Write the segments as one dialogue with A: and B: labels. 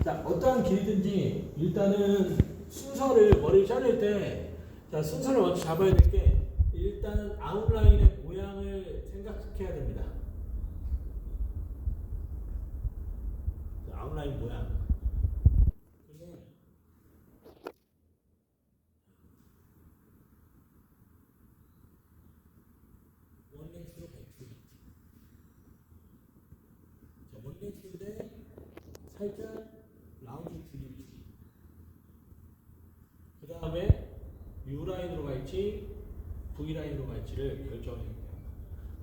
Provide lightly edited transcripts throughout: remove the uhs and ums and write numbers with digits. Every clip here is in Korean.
A: 자, 어떠한 길이든지 일단은 순서를 머리를 자를 때 자, 순서를 먼저 잡아야 될 게 일단은 아웃라인의 모양을 생각해야 됩니다. 자, 아웃라인 모양. 그러면 원랭스로 X. 자, 원랭스인데 살짝 라운드 길이. 그 다음에 U라인으로 갈지 V라인으로 갈지를 결정해야 돼요.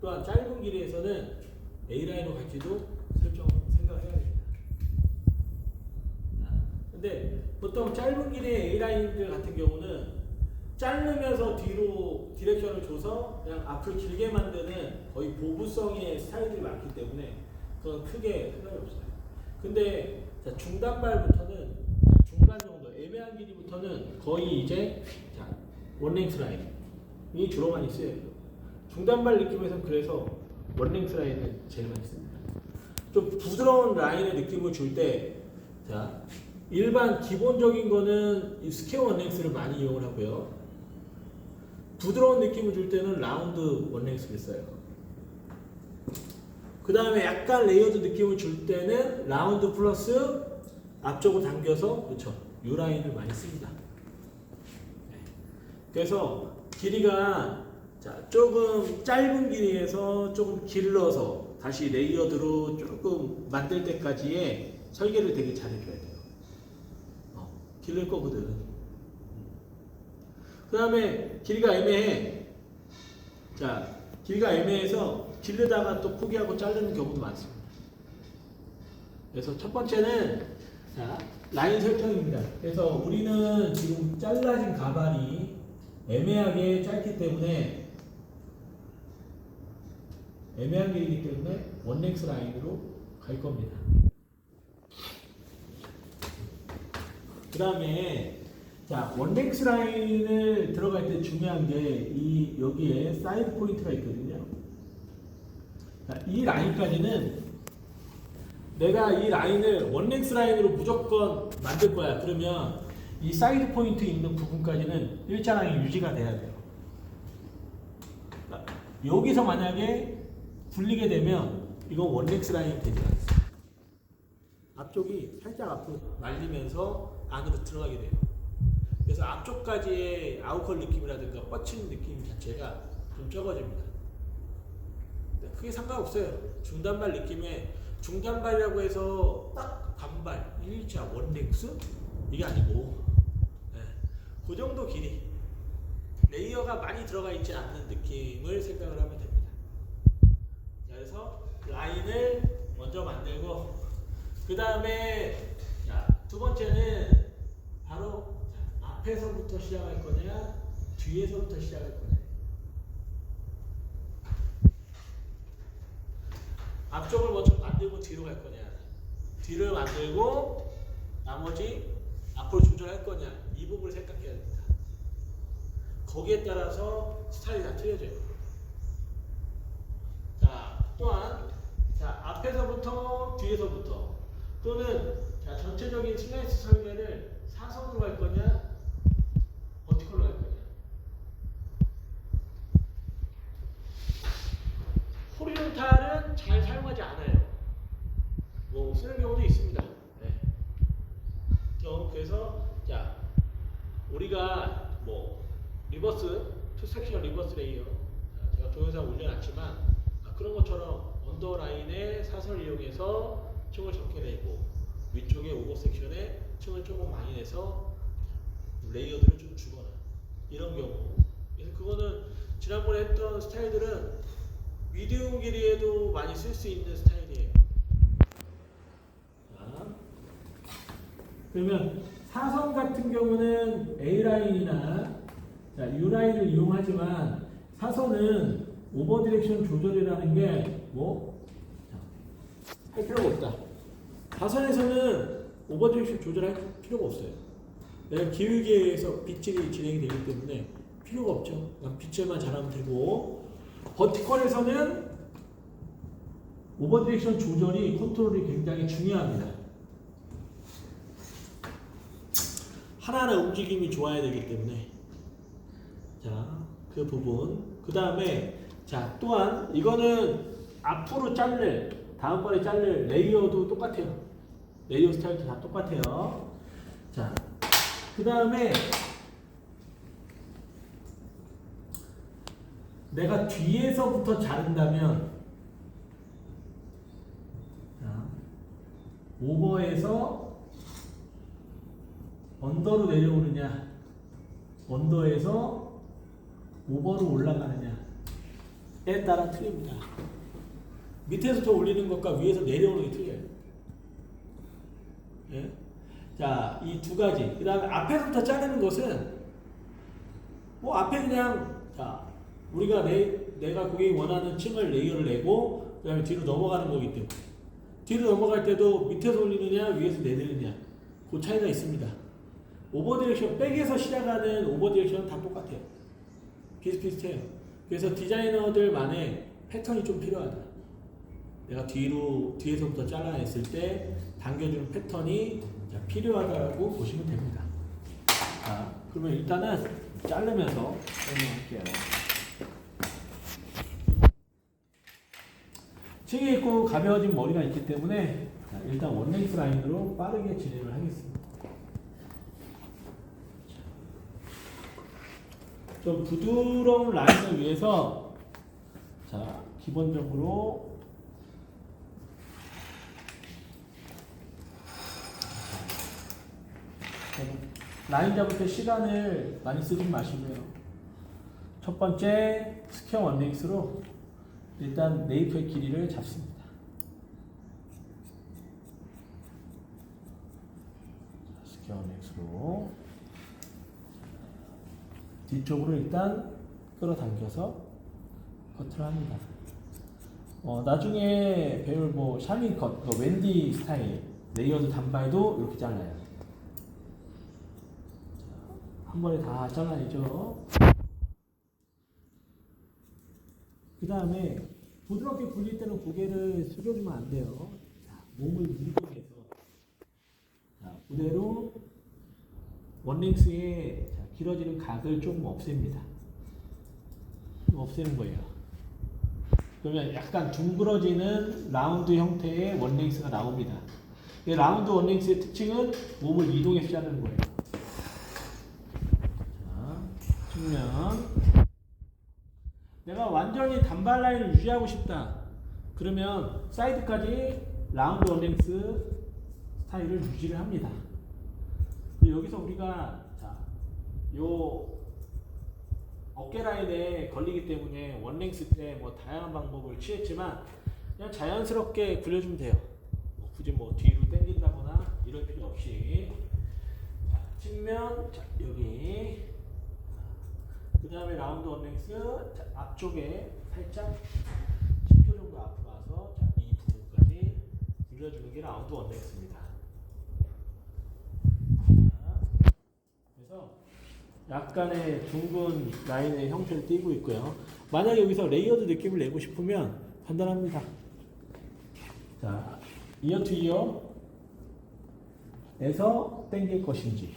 A: 또한 짧은 길이에서는 A라인으로 갈지도 생각해야 됩니다. 근데 보통 짧은 길이의 A라인들 같은 경우는 자르면서 뒤로 디렉션을 줘서 그냥 앞을 길게 만드는 거의 보부성의 스타일들이 많기 때문에 그건 크게 상관이 없어요. 근데 자, 중단발부터는 중간 정도 애매한 길이부터는 거의 이제 자, 원랭스 라인이 주로 많이 쓰여요. 중단발 느낌에서는 그래서 원랭스 라인을 제일 많이 씁니다. 좀 부드러운 라인의 느낌을 줄 때 자, 일반 기본적인 거는 이 스퀘어 원랭스를 많이 이용을 하고요. 부드러운 느낌을 줄 때는 라운드 원랭스를 써요. 그 다음에 약간 레이어드 느낌을 줄 때는 라운드 플러스 앞쪽으로 당겨서 그렇죠. U라인을 많이 씁니다. 그래서 길이가 자, 조금 짧은 길이에서 조금 길러서 다시 레이어드로 조금 만들 때까지의 설계를 되게 잘해줘야 돼요. 길릴 거거든. 그 다음에 길이가 애매해. 자, 길이가 애매해서 길르다가 또 포기하고 자르는 경우도 많습니다. 그래서 첫 번째는 자, 라인 설정입니다. 그래서 우리는 지금 잘라진 가발이 애매하게 짧기 때문에 애매한 길이기 때문에 원랭스 라인으로 갈 겁니다. 그 다음에 자, 원랭스 라인을 들어갈 때 중요한 게 이 여기에 사이드 포인트가 있거든요. 자, 이 라인까지는 내가 이 라인을 원랭스 라인으로 무조건 만들 거야. 그러면 이 사이드 포인트 있는 부분까지는 일자랑이 유지가 돼야 돼요. 자, 여기서 만약에 굴리게 되면 이건 원랭스 라인이 되지 않습니다. 앞쪽이 살짝 앞으로 말리면서 안으로 들어가게 돼요. 그래서 앞쪽까지의 아웃컬 느낌이라든가 뻗치는 느낌 자체가 좀 적어집니다. 크게 상관없어요. 중단발 느낌에 중단발이라고 해서 딱 반발, 일자, 원랭스? 이게 아니고 그 정도 길이 레이어가 많이 들어가 있지 않는 느낌을 생각을 하면 됩니다. 자, 그래서 라인을 먼저 만들고 그 다음에 두 번째는 바로 앞에서부터 시작할 거냐 뒤에서부터 시작할 거냐. 앞쪽을 먼저 만들고 뒤로 갈 거냐 뒤를 만들고 나머지 앞으로 조절할 거냐 이 부분을 생각해야 됩니다. 거기에 따라서 스타일이 다 틀려져요. 자, 또한 자, 앞에서부터 뒤에서부터 또는 자, 전체적인 슬라이스 설계를 사선으로 갈 거냐 버티컬로 갈 거냐. 호리존탈은 잘 사용하지 않아요. 뭐 쓰는 경우도 있습니다. 네. 그래서 자, 우리가 뭐 리버스 투 섹션 리버스 레이어 제가 동영상 올려놨지만 그런 것처럼 언더라인에 사선을 이용해서 층을 적게 내고 위쪽에 오버 섹션에 층을 조금 많이 내서 레이어드를 좀 주거나 이런 경우. 그래서 그거는 지난번에 했던 스타일들은 미디움 길이에도 많이 쓸 수 있는 스타일이에요. 자, 그러면 사선 같은 경우는 A라인이나 U라인을 이용하지만 사선은 오버 디렉션 조절이라는 게 뭐 할 필요가 없다. 사선에서는 오버 디렉션 조절할 필요가 없어요. 내가 기울기에 의해서 빗질이 진행이 되기 때문에 필요가 없죠. 빗질만 잘하면 되고 버티컬에서는 오버 디렉션 조절이 컨트롤이 굉장히 중요합니다. 하나하나 움직임이 좋아야 되기 때문에 자, 그 부분. 그 다음에 자, 또한 이거는 앞으로 자를 다음번에 자를 레이어도 똑같아요. 레이어 스타일도 다 똑같아요. 자, 그 다음에 내가 뒤에서부터 자른다면 자, 오버에서 언더로 내려오느냐, 언더에서 오버로 올라가느냐에 따라 틀립니다. 밑에서부터 올리는 것과 위에서 내려오는 게 틀려요. 예? 자, 이 두 가지. 그 다음에 앞에서부터 자르는 것은 뭐 앞에 그냥 자, 우리가 내가 고객이 원하는 층을 레이어를 내고 그 다음에 뒤로 넘어가는 거기 때문에 뒤로 넘어갈 때도 밑에서 올리느냐 위에서 내리느냐 그 차이가 있습니다. 오버 디렉션, 백에서 시작하는 오버 디렉션은 다 똑같아요. 비슷비슷해요. 그래서 디자이너들만의 패턴이 좀 필요하다. 내가 뒤에서부터 잘라냈을 때 당겨주는 패턴이 필요하다고 보시면 됩니다. 자, 그러면 일단은 자르면서 설명할게요. 층이 있고 가벼워진 머리가 있기 때문에 자, 일단 원레이스 라인으로 빠르게 진행을 하겠습니다. 좀 부드러운 라인을 위해서 자, 기본적으로 라인 잡을 때 시간을 많이 쓰지 마시고요. 첫 번째 스퀘어 원렉스로 일단 네이프의 길이를 잡습니다. 스퀘어 원렉스로 뒤쪽으로 일단 끌어당겨서 커트를 합니다. 나중에 배울 뭐 샤밍 컷, 웬디 스타일 레이어드 단발도 이렇게 잘라요. 한 번에 다 잘라내죠. 그 다음에 부드럽게 굴릴 때는 고개를 숙여주면 안 돼요. 자, 몸을 이동해서 자, 그대로 원랭스의 길어지는 각을 조금 없앱니다. 없애는 거예요. 그러면 약간 둥그러지는 라운드 형태의 원랭스가 나옵니다. 이 라운드 원랭스의 특징은 몸을 이동해서 자르는 거예요. 자, 측면. 내가 완전히 단발 라인을 유지하고 싶다. 그러면 사이드까지 라운드 원랭스 스타일을 유지를 합니다. 여기서 우리가 자, 요 어깨 라인에 걸리기 때문에 원랭스 때 뭐 다양한 방법을 취했지만 그냥 자연스럽게 굴려주면 돼요. 굳이 뭐 뒤로 당긴다거나 이럴 필요 없이 자, 측면 자, 여기 그 다음에 라운드 원랭스 자, 앞쪽에 살짝 10초 정도 앞으로 와서 자, 이 부분까지 굴려주는 게 라운드 원랭스입니다. 그래서 약간의 둥근 라인의 형태를 띄고 있고요. 만약에 여기서 레이어드 느낌을 내고 싶으면 간단합니다. 자, 이어 투 이어에서 당길 것인지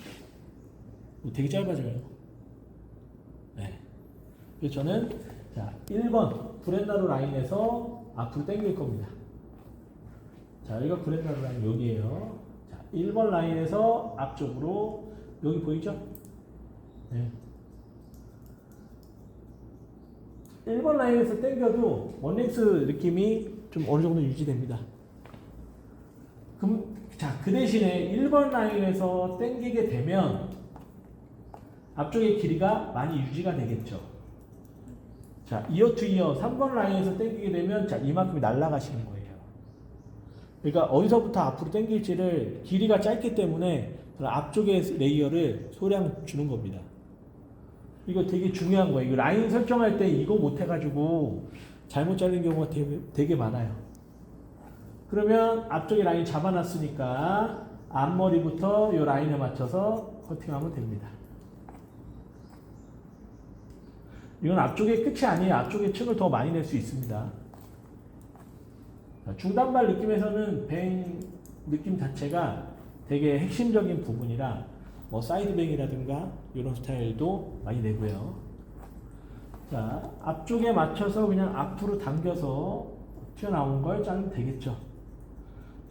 A: 되게 짧아져요. 네. 그래서 저는 자, 1번 브랜나루 라인에서 앞으로 당길 겁니다. 자, 여기가 브랜나루 라인 여기에요. 자, 1번 라인에서 앞쪽으로 여기 보이죠? 네. 1번 라인에서 당겨도 원렉스 느낌이 좀 어느 정도 유지됩니다. 그럼 자, 그 대신에 1번 라인에서 당기게 되면 앞쪽의 길이가 많이 유지가 되겠죠. 자, 이어 투 이어 3번 라인에서 당기게 되면 자, 이만큼이 날아가시는 거예요. 그러니까 어디서부터 앞으로 당길지를 길이가 짧기 때문에 앞쪽의 레이어를 소량 주는 겁니다. 이거 되게 중요한 거예요. 이거 라인 설정할 때 이거 못 해가지고 잘못 자른 경우가 되게 많아요. 그러면 앞쪽에 라인 잡아놨으니까 앞머리부터 이 라인에 맞춰서 커팅하면 됩니다. 이건 앞쪽의 끝이 아니에요. 앞쪽에 층을 더 많이 낼 수 있습니다. 중단발 느낌에서는 뱅 느낌 자체가 되게 핵심적인 부분이라 뭐 사이드뱅이라든가 이런 스타일도 많이 내고요. 자, 앞쪽에 맞춰서 그냥 앞으로 당겨서 튀어나온 걸 자르면 되겠죠.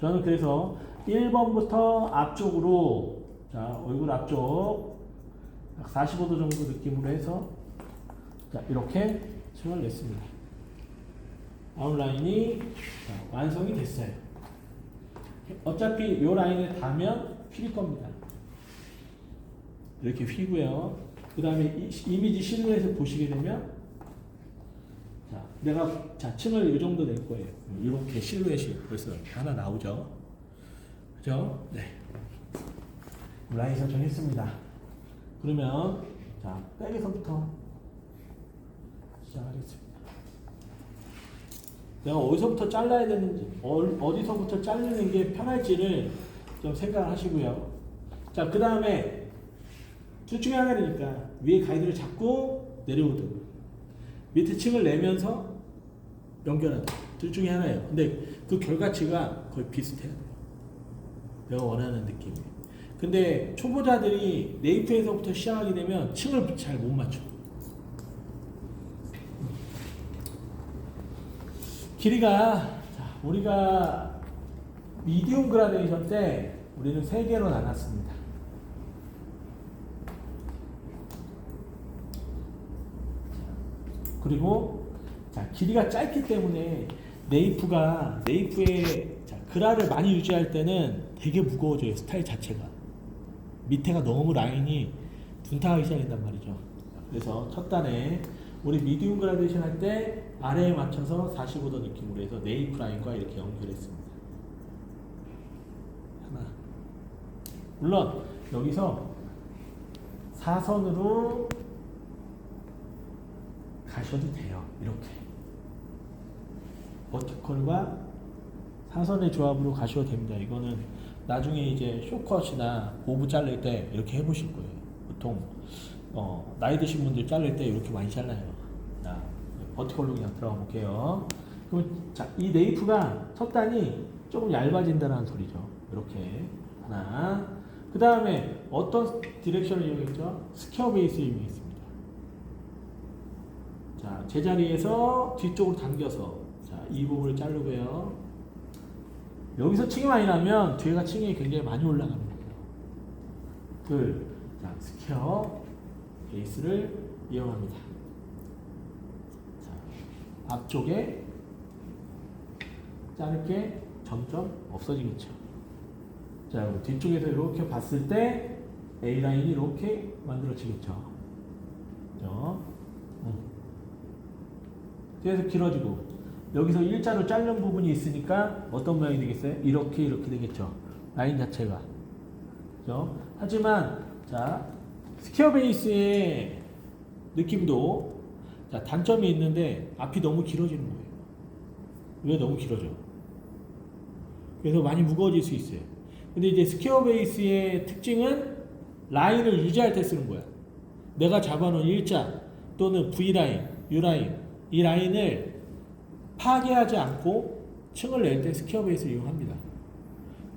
A: 저는 그래서 1번부터 앞쪽으로, 자, 얼굴 앞쪽 45도 정도 느낌으로 해서, 자, 이렇게 층을 냈습니다. 아웃라인이 완성이 됐어요. 어차피 이 라인에 닿으면 휠 겁니다. 이렇게 휘고요. 그 다음에 이미지 실루엣을 보시게 되면, 자, 내가 층을 이 정도 낼 거예요. 이렇게 실루엣이 벌써 하나 나오죠. 그죠? 네. 라인 설정했습니다. 그러면, 자, 백에서부터 시작하겠습니다. 내가 어디서부터 잘라야 되는지, 어디서부터 자르는 게 편할지를 좀 생각하시고요. 자, 그 다음에 둘 중에 하나니까 위에 가이드를 잡고 내려오든 밑에 층을 내면서 연결하든 둘 중에 하나예요. 근데 그 결과치가 거의 비슷해요. 내가 원하는 느낌이. 근데 초보자들이 네이프에서부터 시작하게 되면 층을 잘 못 맞춰. 길이가, 자, 우리가 미디움 그라데이션 때 우리는 3개로 나눴습니다. 그리고, 자, 길이가 짧기 때문에 네이프의, 자, 그라를 많이 유지할 때는 되게 무거워져요. 스타일 자체가. 밑에가 너무 라인이 둔탁하기 시작한단 말이죠. 그래서 첫 단에 우리 미디움 그라데이션 할 때 아래에 맞춰서 45도 느낌으로 해서 네이프 라인과 이렇게 연결했습니다. 하나. 물론 여기서 사선으로 가셔도 돼요. 이렇게 버티컬과 사선의 조합으로 가셔도 됩니다. 이거는 나중에 이제 쇼컷이나 보부 자를 때 이렇게 해보실 거예요. 보통 나이 드신 분들 자를 때 이렇게 많이 잘라요. 자, 버티컬로 그냥 들어가 볼게요. 그럼, 자, 이 네이프가 첫 단이 조금 얇아진다는 소리죠. 이렇게 하나. 그 다음에 어떤 디렉션을 이용했죠? 스퀘어 베이스를 이용했습니다. 자, 제자리에서 뒤쪽으로 당겨서, 자, 이 부분을 자르고요. 여기서 층이 많이 나면 뒤에가 층이 굉장히 많이 올라갑니다. 둘, 자, 스퀘어 베이스를 이용합니다. 자, 앞쪽에 자를 게 점점 없어지겠죠. 자, 그럼 뒤쪽에서 이렇게 봤을 때 A라인이 이렇게 만들어지겠죠. 그죠? 뒤에서 길어지고 여기서 일자로 자른 부분이 있으니까 어떤 모양이 되겠어요? 이렇게 되겠죠. 라인 자체가. 그죠? 하지만 자, 스퀘어 베이스의 느낌도, 자, 단점이 있는데 앞이 너무 길어지는 거예요. 왜 너무 길어져? 그래서 많이 무거워질 수 있어요. 근데 이제 스퀘어 베이스의 특징은 라인을 유지할 때 쓰는 거야. 내가 잡아놓은 일자 또는 V라인, U라인, 이 라인을 파괴하지 않고 층을 낼 때 스퀘어 베이스를 이용합니다.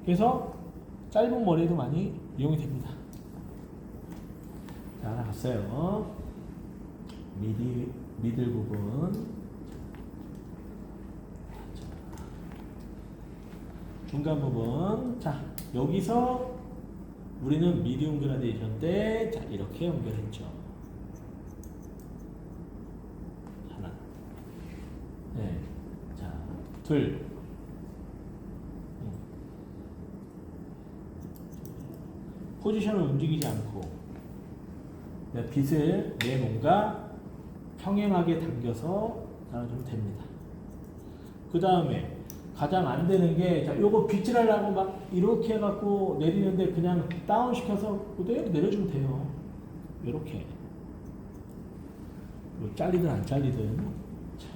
A: 그래서 짧은 머리에도 많이 이용이 됩니다. 자, 하나 갔어요. 미들 부분. 중간 부분. 자, 여기서 우리는 미디움 그라데이션 때, 자, 이렇게 연결했죠. 하나. 네. 자, 둘. 포지션을 움직이지 않고 빗을 내 몸과 평행하게 당겨서 달아주면 됩니다. 그 다음에 가장 안 되는 게, 자, 요거 빗질 하려고 막 이렇게 해갖고 내리는데 그냥 다운 시켜서 그대로 내려주면 돼요. 요렇게. 잘리든 안 잘리든. 자,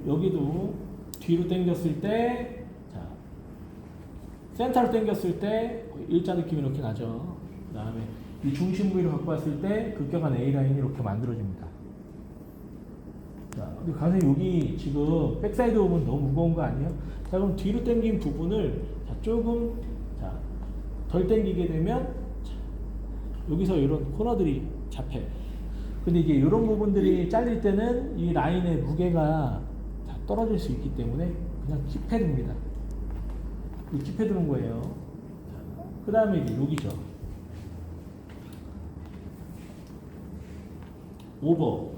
A: 여기도 뒤로 당겼을 때, 자, 센터로 당겼을 때 일자 느낌이 이렇게 나죠. 그 다음에 이 중심 부위를 갖고 왔을 때 급격한 A라인이 이렇게 만들어집니다. 자, 근데 가서 여기 지금 백사이드 부분 너무 무거운 거 아니에요? 자, 그럼 뒤로 당긴 부분을, 자, 조금, 자, 덜 당기게 되면, 자, 여기서 이런 코너들이 잡혀요. 근데 이게 이런 부분들이 잘릴 때는 이 라인의 무게가 다 떨어질 수 있기 때문에 그냥 킵해둡니다. 킵해두는 거예요. 그 다음에 이제 여기죠. 오버.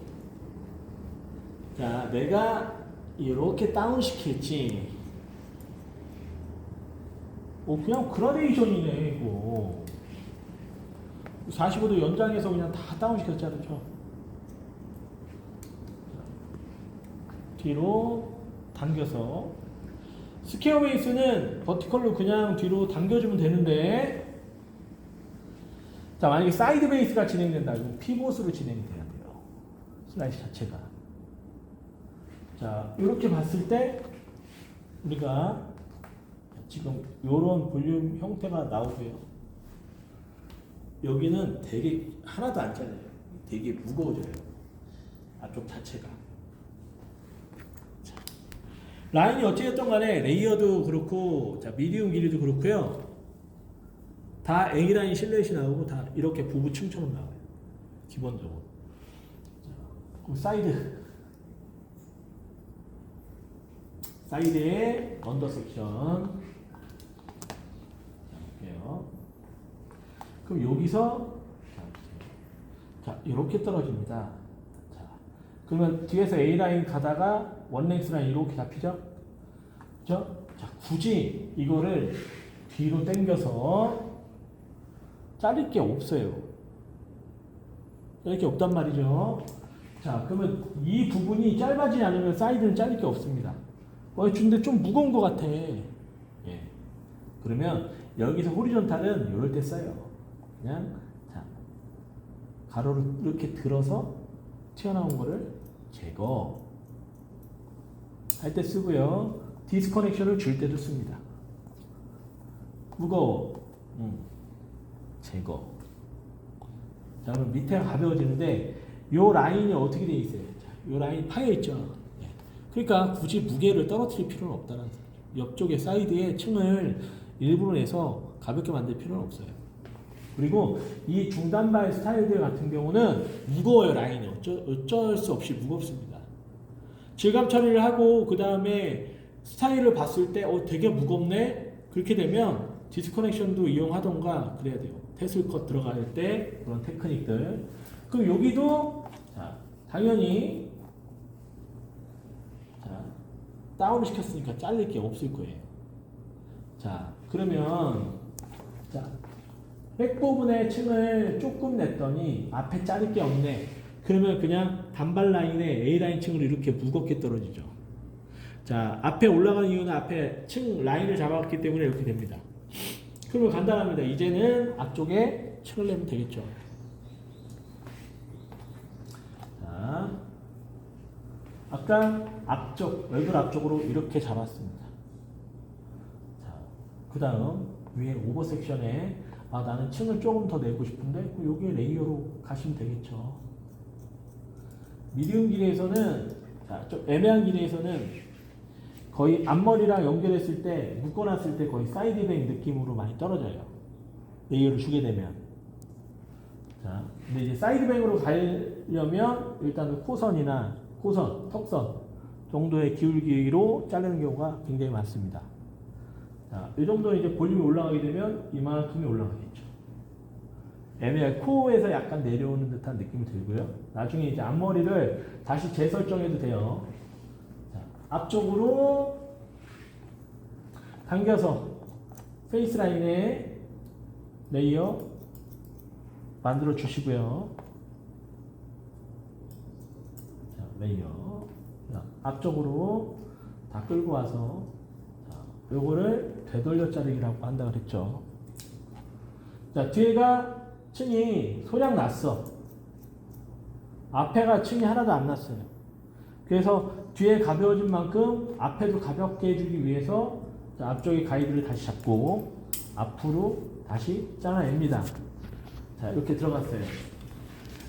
A: 자, 내가 이렇게 다운시켰지. 그냥 그라데이션이네, 이거. 45도 연장해서 그냥 다 다운시켰잖아요. 뒤로 당겨서. 스퀘어 베이스는 버티컬로 그냥 뒤로 당겨주면 되는데, 자, 만약에 사이드 베이스가 진행된다. 그럼 피봇으로 진행이 돼야 돼요. 슬라이스 자체가. 자, 이렇게 봤을 때, 우리가 지금 이런 볼륨 형태가 나오고요. 여기는 되게 하나도 안 잘려요. 되게 무거워져요. 앞쪽 자체가. 자, 라인이 어찌됐든 간에 레이어도 그렇고, 자, 미디움 길이도 그렇고요. 다 A라인 실루엣이 나오고 다 이렇게 부부층처럼 나와요. 기본적으로. 자, 그럼 사이드에 언더 섹션. 그럼 여기서 자 이렇게 떨어집니다. 자 그러면 뒤에서 A 라인 가다가 원랭스 라인 이렇게 잡히죠? 그죠? 자 굳이 이거를 뒤로 당겨서 자를 게 없어요. 자를 게 없단 말이죠. 자 그러면 이 부분이 짧아지지 않으면 사이드는 자를 게 없습니다. 근데 좀 무거운 것 같아. 예. 그러면 여기서 호리존탈은 이럴 때 써요. 그냥 자 가로를 이렇게 들어서 튀어나온 거를 제거 할 때 쓰고요. 디스커넥션을 줄 때도 씁니다. 무거워. 제거. 자 그럼 밑에가 가벼워지는데 요 라인이 어떻게 돼 있어요? 자, 요 라인 파여 있죠. 네. 그러니까 굳이 무게를 떨어뜨릴 필요는 없다는 거죠. 옆쪽에 사이드에 층을 일부러 내서 가볍게 만들 필요는 없어요. 그리고 이 중단발 스타일들 같은 경우는 무거워요. 라인이 어쩔 수 없이 무겁습니다. 질감 처리를 하고 그 다음에 스타일을 봤을 때 되게 무겁네. 그렇게 되면 디스커넥션도 이용하던가 그래야 돼요. 테슬 컷 들어갈 때 그런 테크닉들. 그럼 여기도 자, 당연히 자, 다운을 시켰으니까 잘릴 게 없을 거예요. 자 그러면 자 백 부분의 층을 조금 냈더니 앞에 자를 게 없네. 그러면 그냥 단발 라인에 A 라인 층으로 이렇게 무겁게 떨어지죠. 자, 앞에 올라가는 이유는 앞에 층 라인을 잡았기 때문에 이렇게 됩니다. 그러면 간단합니다. 이제는 앞쪽에 층을 내면 되겠죠. 자, 아까 앞쪽, 얼굴 앞쪽으로 이렇게 잡았습니다. 자, 그 다음 위에 오버 섹션에 나는 층을 조금 더 내고 싶은데 여기에 레이어로 가시면 되겠죠. 미디움 길이에서는 자, 좀 애매한 길이에서는 거의 앞머리랑 연결했을 때 묶어놨을 때 거의 사이드뱅 느낌으로 많이 떨어져요. 레이어를 주게 되면. 자, 근데 이제 사이드뱅으로 가려면 일단 코선이나 코선, 턱선 정도의 기울기로 자르는 경우가 굉장히 많습니다. 자, 이 정도 이제 볼륨이 올라가게 되면 이만큼이 올라가겠죠. 애매하게 코에서 약간 내려오는 듯한 느낌이 들고요. 나중에 이제 앞머리를 다시 재설정해도 돼요. 자, 앞쪽으로 당겨서 페이스 라인에 레이어 만들어 주시고요. 자, 레이어. 자, 앞쪽으로 다 끌고 와서 요거를 되돌려 자르기라고 한다 그랬죠. 자, 뒤에가 층이 소량 났어. 앞에가 층이 하나도 안 났어요. 그래서 뒤에 가벼워진 만큼 앞에도 가볍게 해주기 위해서 자, 앞쪽에 가이드를 다시 잡고 앞으로 다시 잘라냅니다. 자, 이렇게 들어갔어요.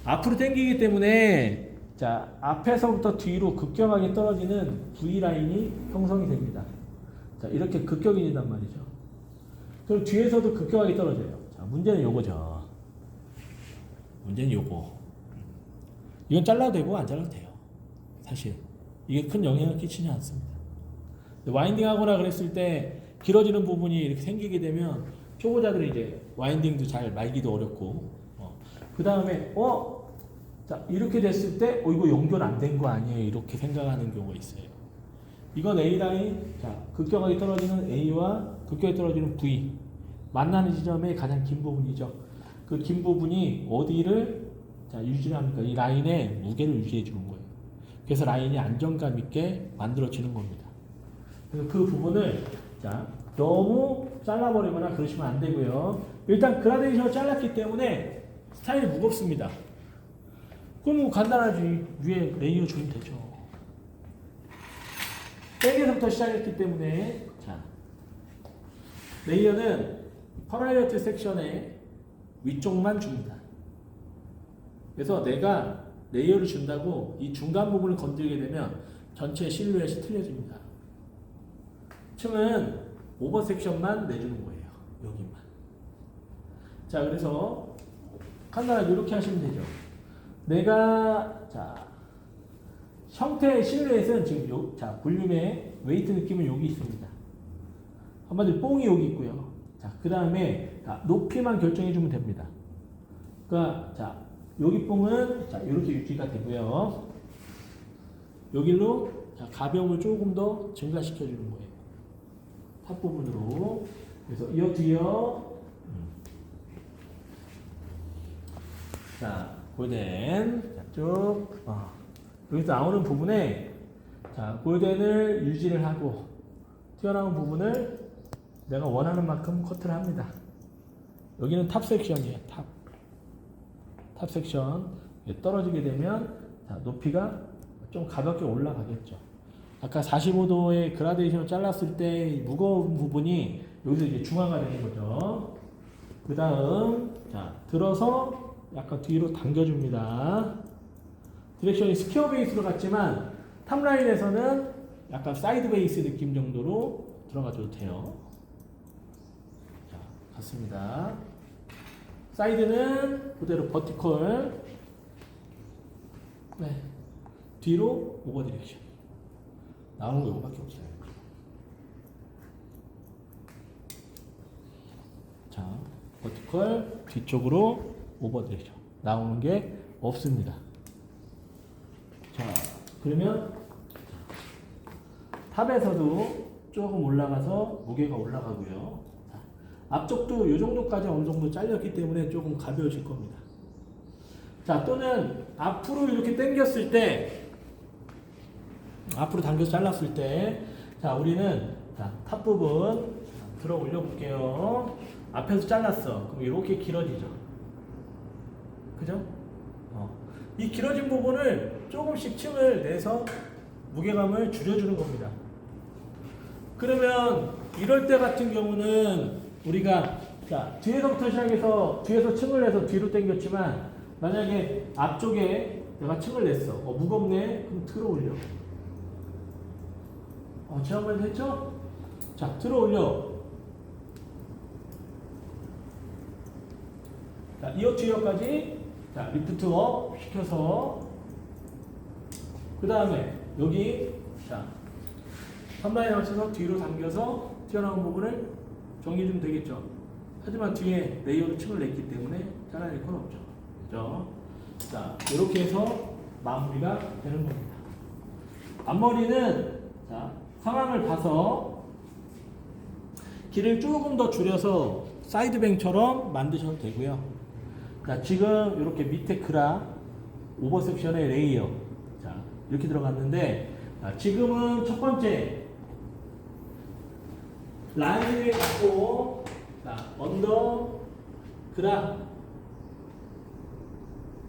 A: 앞으로 당기기 때문에 자, 앞에서부터 뒤로 급격하게 떨어지는 V라인이 형성이 됩니다. 자, 이렇게 급격이 된단 말이죠. 그럼 뒤에서도 급격하게 떨어져요. 자, 문제는 요거죠. 문제는 요거. 이건 잘라도 되고 안 잘라도 돼요. 사실 이게 큰 영향을 끼치지 않습니다. 와인딩 하거나 그랬을 때 길어지는 부분이 이렇게 생기게 되면 초보자들이 이제 와인딩도 잘 말기도 어렵고, 그 다음에 자 이렇게 됐을 때 이거 연결 안 된 거 아니에요, 이렇게 생각하는 경우가 있어요. 이건 A 라인, 자 극격하게 떨어지는 A와 극격하게 떨어지는 V 만나는 지점의 가장 긴 부분이죠. 그 긴 부분이 어디를 자 유지를 합니까? 이 라인의 무게를 유지해 주는 거예요. 그래서 라인이 안정감 있게 만들어지는 겁니다. 그래서 그 부분을 자 너무 잘라버리거나 그러시면 안 되고요. 일단 그라데이션을 잘랐기 때문에 스타일이 무겁습니다. 그럼 뭐 간단하지. 위에 레이어 주면 되죠. 백에서부터 시작했기 때문에 자 레이어는 퍼라이어트 섹션의 위쪽만 줍니다. 그래서 내가 레이어를 준다고 이 중간 부분을 건드리게 되면 전체 실루엣이 틀려집니다. 층은 오버 섹션만 내주는 거예요. 여기만. 자, 그래서 간단하게 이렇게 하시면 되죠. 내가 자 형태의 실루엣은 지금 자 볼륨의 웨이트 느낌은 여기 있습니다. 한마디로 뽕이 여기 있고요. 자, 그 다음에 높이만 결정해 주면 됩니다. 그러니까 자 여기 뽕은 자 이렇게 유지가 되고요. 여기로 자 가벼움을 조금 더 증가시켜 주는 거예요. 탑 부분으로. 그래서 이어 뒤어 자 골덴 쭉 여기서 나오는 부분에 자 골덴을 유지를 하고 튀어나온 부분을 내가 원하는 만큼 커트를 합니다. 여기는 탑 섹션이에요. 탑 섹션. 떨어지게 되면 자, 높이가 좀 가볍게 올라가겠죠. 아까 45도의 그라데이션을 잘랐을 때 무거운 부분이 여기서 이제 중화가 되는 거죠. 그 다음 자 들어서 약간 뒤로 당겨줍니다. 디렉션이 스퀘어 베이스로 갔지만 탑라인에서는 약간 사이드 베이스 느낌 정도로 들어가줘도 돼요. 자, 갔습니다. 사이드는 그대로 버티컬. 네. 뒤로 오버 디렉션. 나오는 거 이거밖에 없어요. 자, 버티컬 뒤쪽으로 오버 디렉션. 나오는 게 없습니다. 자, 그러면 탑에서도 조금 올라가서 무게가 올라가고요. 자, 앞쪽도 이 정도까지 어느 정도 잘렸기 때문에 조금 가벼워질 겁니다. 자, 또는 앞으로 이렇게 당겼을 때, 앞으로 당겨서 잘랐을 때, 자, 우리는 자, 탑 부분 들어 올려 볼게요. 앞에서 잘랐어. 그럼 이렇게 길어지죠. 그죠? 이 길어진 부분을 조금씩 층을 내서 무게감을 줄여주는 겁니다. 그러면 이럴 때 같은 경우는 우리가 자, 뒤에서부터 시작해서 뒤에서 층을 내서 뒤로 당겼지만 만약에 앞쪽에 내가 층을 냈어. 무겁네. 그럼 들어 올려. 지난번에 했죠? 자, 들어 올려. 자, 이어 뒤어까지 자, 리프트 업 시켜서 그 다음에 여기 자 탑라인에 맞춰서 뒤로 당겨서 튀어나온 부분을 정리해주면 되겠죠. 하지만 뒤에 레이어로 층을 냈기 때문에 잘라낼 건 없죠. 그죠? 자, 이렇게 해서 마무리가 되는 겁니다. 앞머리는 자 상황을 봐서 길을 조금 더 줄여서 사이드뱅처럼 만드셔도 되고요. 자, 지금 이렇게 밑에 그라 오버 섹션의 레이어 자 이렇게 들어갔는데 자, 지금은 첫 번째 라인을 갖고 자 언더 그라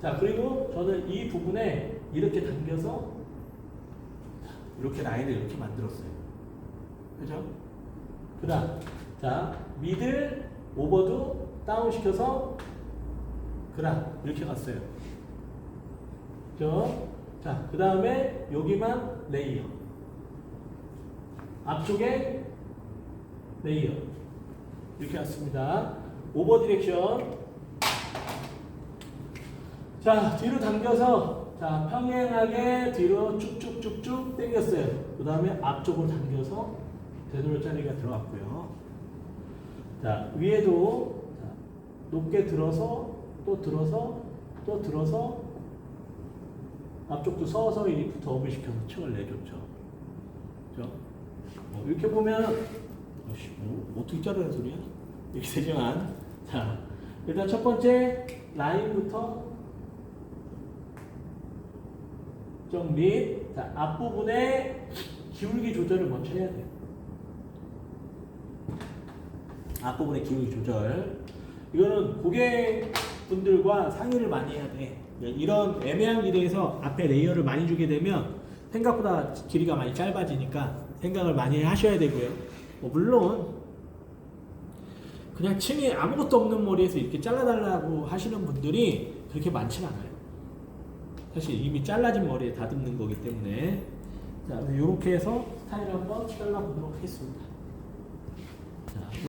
A: 자 그리고 저는 이 부분에 이렇게 당겨서 이렇게 라인을 이렇게 만들었어요. 그죠? 그라 자 미들 오버도 다운 시켜서 그라 이렇게 갔어요. 그죠? 자, 그 다음에 여기만 레이어. 앞쪽에 레이어. 이렇게 왔습니다. 오버 디렉션. 자, 뒤로 당겨서 자, 평행하게 뒤로 쭉쭉쭉쭉 당겼어요. 그 다음에 앞쪽으로 당겨서 되돌려 자리가 들어갔고요. 자, 위에도 자, 높게 들어서 또 들어서 또 들어서 앞쪽도 서서히 붙어 업을 시켜서 층을 내줬죠. 그죠? 이렇게 보면 어떻게 자르는 소리야? 이렇게 되지만 자, 일단 첫 번째 라인부터 정리. 자, 앞부분에 기울기 조절을 먼저 해야 돼요. 앞부분의 기울기 조절. 이거는 고객분들과 상의를 많이 해야 돼. 이런 애매한 길이에서 앞에 레이어를 많이 주게 되면 생각보다 길이가 많이 짧아지니까 생각을 많이 하셔야 되고요. 물론 그냥 층에 아무것도 없는 머리에서 이렇게 잘라달라고 하시는 분들이 그렇게 많진 않아요. 사실 이미 잘라진 머리에 다듬는 거기 때문에. 자, 이렇게 해서 스타일을 한번 잘라보도록 하겠습니다. 자,